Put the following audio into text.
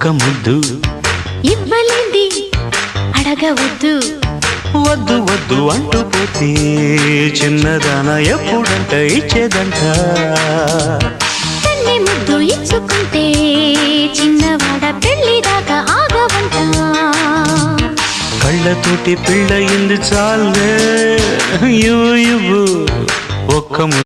ఒక్క ముద్దు ఇవ్వలేంది అడగవద్దు వద్దు వద్దు అంటూ పోతే చిన్నదాన ఎప్పుడంట ఇచ్చేదంట తన్ని ముద్దు ఇచ్చుకుంటే చిన్నవాడ పెళ్లి దాకా ఆగవంట కళ్ళతోటి పెళ్ళయింది చాలే ఇవ్వు ఒక్క